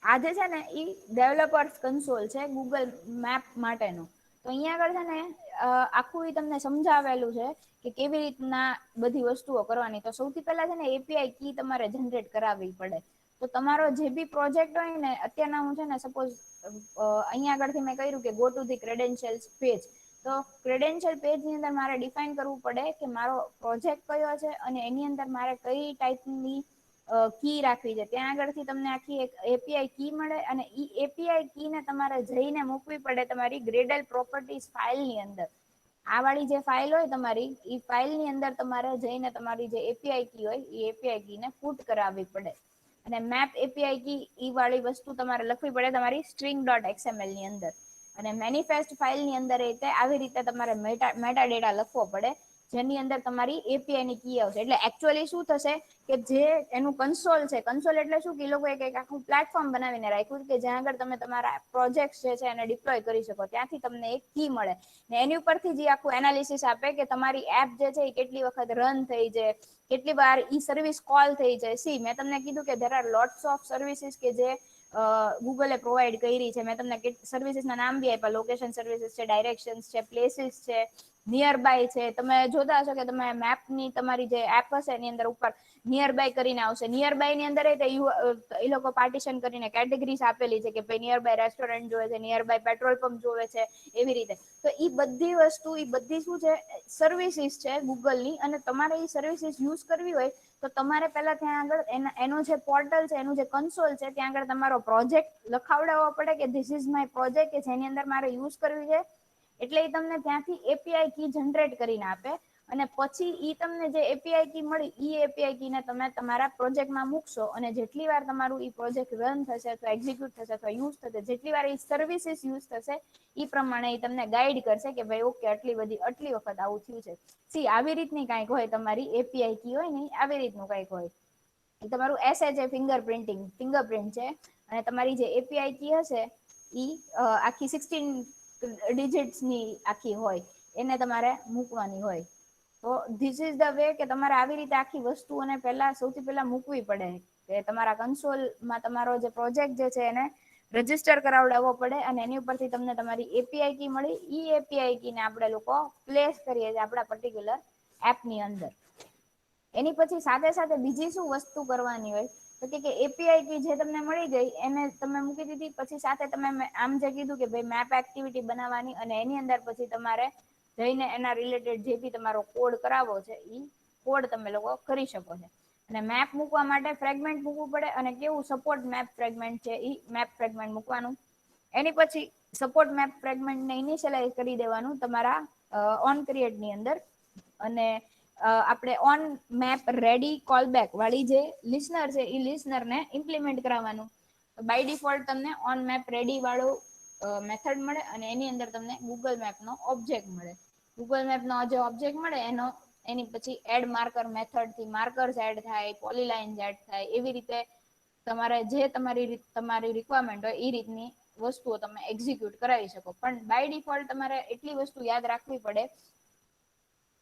આ જે છે ને એ ડેવલપર્સ કન્સોલ છે ગૂગલ મેપ માટેનું. તો અહીંયા આગળ છે ને આખું એ તમને સમજાવેલું છે કે કેવી રીતના બધી વસ્તુઓ કરવાની. તો સૌથી પહેલા છે ને એપીઆઈ કી તમારે જનરેટ કરાવવી પડે. તો તમારો જે બી પ્રોજેક્ટ હોય ને, અત્યારના હું છે ને સપોઝ અહીંયા આગળથી મેં કહ્યું કે go to the credentials page. તો ક્રેડેન્શિયલ પેજ ની અંદર મારે ડિફાઈન કરવું પડે કે મારો પ્રોજેક્ટ કયો છે, અને એની અંદર મારે કઈ ટાઈપની કી રાખવી છે. ત્યાં આગળથી તમને આખી એક એપીઆઈ કી મળે, અને ઈ એપીઆઈ કી ને તમારે જઈને મૂકવી પડે તમારી ગ્રેડલ પ્રોપર્ટીઝ ફાઇલ ની અંદર. આ વાળી જે ફાઇલ હોય તમારી, ઈ ફાઇલ ની અંદર તમારે જઈને તમારી જે એપીઆઈ કી હોય એ એપીઆઈ કી ને પુટ કરાવવી પડે. અને મેપ એપીઆઈ કી ઈ વાળી વસ્તુ તમારે લખવી પડે તમારી સ્ટ્રિંગ ડોટ એક્સએમએલ ની અંદર. અને મેનિફેસ્ટ ફાઇલ ની અંદર આવી રીતે તમારે મેટા ડેટા લખવો પડે, જેની અંદર તમારી એપીઆઈ ની કી આવશે. એટલે એકચ્યુઅલી શું થશે કે જે એનું કન્સોલ છે, કન્સોલ એટલે શું કે એ લોકો એક આખું પ્લેટફોર્મ બનાવીને રાખ્યું કે જ્યાં આગળ તમે તમારા પ્રોજેક્ટ જે છે એને ડિપ્લોય કરી શકો. ત્યાંથી તમને એક કી મળે, ને એની ઉપરથી જે આખું એનાલિસિસ આપે કે તમારી એપ જે છે એ કેટલી વખત રન થઈ છે, કેટલી વાર ઈ સર્વિસ કોલ થઈ જાય. સી મેં તમને કીધું કે there are lots of services કે જે ગૂગલે પ્રોવાઈડ કરી છે. મેં તમને સર્વિસીસ ના નામ બી આપ્યા. લોકેશન સર્વિસીસ છે, ડાયરેક્શન્સ છે, પ્લેસીસ છે, નિયર બાય છે. તમે જોતા હશો કે તમે મેપની તમારી જે એપ હશે એની અંદર ઉપર નિયર બાય કરીને આવશે. નિયર બાય ની અંદર એ લોકો પાર્ટીશન કરીને કેટેગરીઝ આપેલી છે કે ભાઈ નિયર બાય રેસ્ટોરન્ટ જોવે છે, નિયર બાય પેટ્રોલ પંપ જોવે છે, એવી રીતે. તો ઈ બધી વસ્તુ, ઈ બધી શું છે, સર્વિસીસ છે ગૂગલ ની. અને તમારે ઈ સર્વિસીસ યુઝ કરવી હોય તો તમારે પેલા ત્યાં આગળ એનું જે પોર્ટલ છે, એનું જે કન્સોલ છે, ત્યાં આગળ તમારો પ્રોજેક્ટ લખાવડાવવો પડે કે ધીસ ઇઝ માય પ્રોજેક્ટ, કે જેની અંદર મારે યુઝ કરવી છે. એટલે એ તમને ત્યાંથી એપીઆઈ કી જનરેટ કરીને આપે, અને પછી ઈ તમને જે એપીઆઈ કી મળી ઈ એપીઆઈ કી ને તમે તમારા પ્રોજેક્ટમાં મૂકશો, અને જેટલી વાર તમારું ઈ પ્રોજેક્ટ રન થશે અથવા એક્ઝિક્યુટ થશે અથવા યુઝ થશે, જેટલી વાર ઈ સર્વિસીસ યુઝ થશે ઈ પ્રમાણે ઈ તમને ગાઈડ કરશે કે ભાઈ ઓકે આટલી વખત આવું થયું છે. સી આવી રીતની કંઈક હોય તમારી એપીઆઈ કી હોય ને, આવી રીતનું કંઈક હોય. તમારું એસએ છે ફિંગરપ્રિન્ટ છે, અને તમારી જે એપીઆઈ કી હશે ઈ આખી 16 ડિજિટ્સ ની આખી હોય, એને તમારે મૂકવાની હોય. તો ધીસ ઇઝ ધ વે કે તમારે આવી રીતે આખી વસ્તુઓને સૌથી પહેલા મૂકવી પડે, કે તમારા કન્સોલમાં તમારો જે પ્રોજેક્ટ જે છે એને રજીસ્ટર કરાવડાવવો પડે, અને એની ઉપરથી તમને તમારી એપીઆઈ કી મળી. ઈ એપીઆઈ કી ને આપણે લોકો પ્લેસ કરીએ છીએ આપણા પર્ટિક્યુલર એપ ની અંદર. એની પછી સાથે સાથે બીજી શું વસ્તુ કરવાની હોય તો કે એપીઆઈ કી જે તમને મળી ગઈ એને તમે મૂકી દીધી. પછી સાથે તમે આમ જે કીધું કે ભાઈ મેપ એક્ટિવિટી બનાવવાની, અને એની અંદર પછી તમારે જઈને એના રિલેટેડ જે બી તમારો કોડ કરાવવો છે ઈ કોડ તમે લોકો કરી શકો છો. અને મેપ મૂકવા માટે ફ્રેગમેન્ટ મૂકવું પડે, અને કેવું સપોર્ટ મેપ ફ્રેગમેન્ટ છે ઈ મેપ ફ્રેગમેન્ટ મૂકવાનું. એની પછી સપોર્ટ મેપ ફ્રેગમેન્ટને ઇનિશિયલાઈઝ કરી દેવાનું તમારા ઓન ક્રિએટ ની અંદર. અને આપણે on map ready call back વાળી જે લિસનર છે એ લિસનર ને ઇમ્પ્લિમેન્ટ કરાવવાનું. બાય ડિફોલ્ટ તમને ઓન મેપ રેડી વાળું મેથડ મળે, અને એની અંદર તમને ગૂગલ મેપ નો ઓબ્જેક્ટ મળે. ગૂગલ મેપનો જે ઓબ્જેક્ટ મળે એની પછી એડ માર્કર મેથડ થી માર્કર્સ એડ થાય, પોલીલાઇન્સ એડ થાય, એવી રીતે તમારે જે તમારી રિક્વાયરમેન્ટ હોય એ રીતની વસ્તુઓ તમે એક્ઝિક્યુટ કરાવી શકો. પણ બાય ડિફોલ્ટ તમારે એટલી વસ્તુ યાદ રાખવી પડે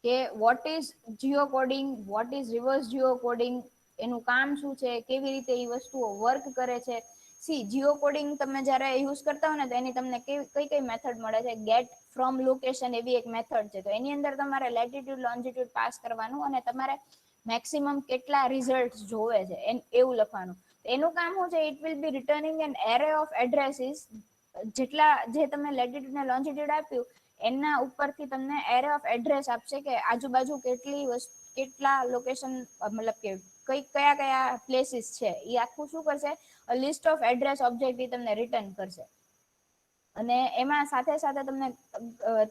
કે what is Jio coding, what is reverse Jio coding, એનું કામ શું છે, કેવી રીતે એ વસ્તુઓ વર્ક કરે છે. સી જીઓ કોડિંગ તમે જ્યારે યુઝ કરતા હો ને તો એની તમને કઈ કઈ મેથડ મળે છે. ગેટ ફ્રોમ લોકેશન એવી એક મેથડ છે. તો એની અંદર તમારે લેટિટ્યુડ લોન્જીટ્યુડ પાસ કરવાનું અને તમારે મેક્સિમમ કેટલા રિઝલ્ટ જોવે છે એવું લખવાનું. એનું કામ શું છે, it will be returning an array of addresses. જેટલા જે તમે લેટિટ્યુડ ને લોન્જીટ્યુડ આપ્યું એના ઉપરથી તમને એરે ઓફ એડ્રેસ આપશે કે આજુબાજુ કેટલા લોકેશન, મતલબ કે કયા કયા પ્લેસીસ છે. એ આખું શું કરશે, લિસ્ટ ઓફ એડ્રેસ ઓબ્જેક્ટ તમને રિટર્ન કરશે. અને એમાં સાથે સાથે તમને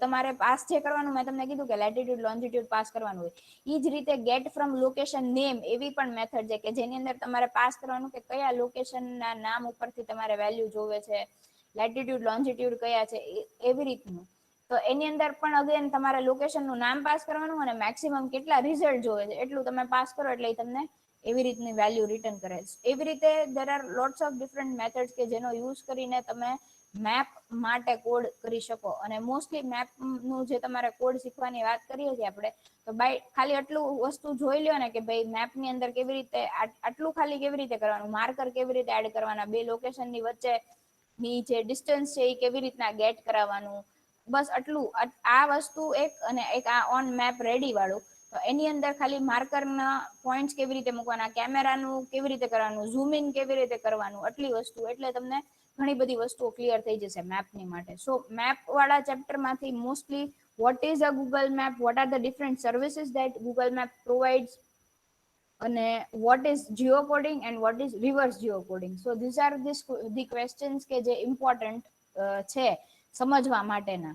તમારે પાસ જે કરવાનું, મેં તમને કીધું કે લેટિટ્યુડ લોન્જીટ્યુડ પાસ કરવાનું હોય. એ જ રીતે ગેટ ફ્રોમ લોકેશન નેમ એવી પણ મેથડ છે કે જેની અંદર તમારે પાસ કરવાનું કે કયા લોકેશનના નામ ઉપરથી તમારે વેલ્યુ જોવે છે, લેટિટ્યુડ લોન્જીટ્યુડ કયા છે, એવી રીતનું. તો એની અંદર પણ અગેન તમારે લોકેશનનું નામ પાસ કરવાનું અને મેક્સિમમ કેટલા રિઝલ્ટ જોવે છે એટલું તમે પાસ કરો એટલે તમને એવી રીતની વેલ્યુ રિટર્ન કરે છે. એવી રીતે there are lots of different methods કે જેનો યુઝ કરીને તમે મેપ માટે કોડ કરી શકો. અને મોસ્ટલી મેપનું જે તમારે કોડ શીખવાની વાત કરીએ છીએ આપણે, તો બાય ખાલી આટલું વસ્તુ જોઈ લ્યો ને કે ભાઈ મેપની અંદર કેવી રીતે આટલું ખાલી કેવી રીતે કરવાનું, માર્કર કેવી રીતે એડ કરવાના, બે લોકેશનની વચ્ચેની જે ડિસ્ટન્સ છે એ કેવી રીતના ગેટ કરાવવાનું, બસ આટલું. આ વસ્તુ એક અને એક આ ઓન મેપ રેડી વાળું. તો એની અંદર ખાલી માર્કરના પોઈન્ટ્સ કેવી રીતે મૂકવાના, કેમેરાનું કેવી રીતે કરવાનું, ઝૂમ ઇન કેવી રીતે કરવાનું, આટલી વસ્તુ. એટલે તમને ઘણી બધી વસ્તુઓ ક્લિયર થઈ જશે મેપની માટે. સો મેપ વાળા ચેપ્ટરમાંથી mostly what is a Google Map, what are the different services that Google Map provides, અને what is geocoding and what is reverse geocoding. So these are the questions કે જે important છે સમજવા માટેના.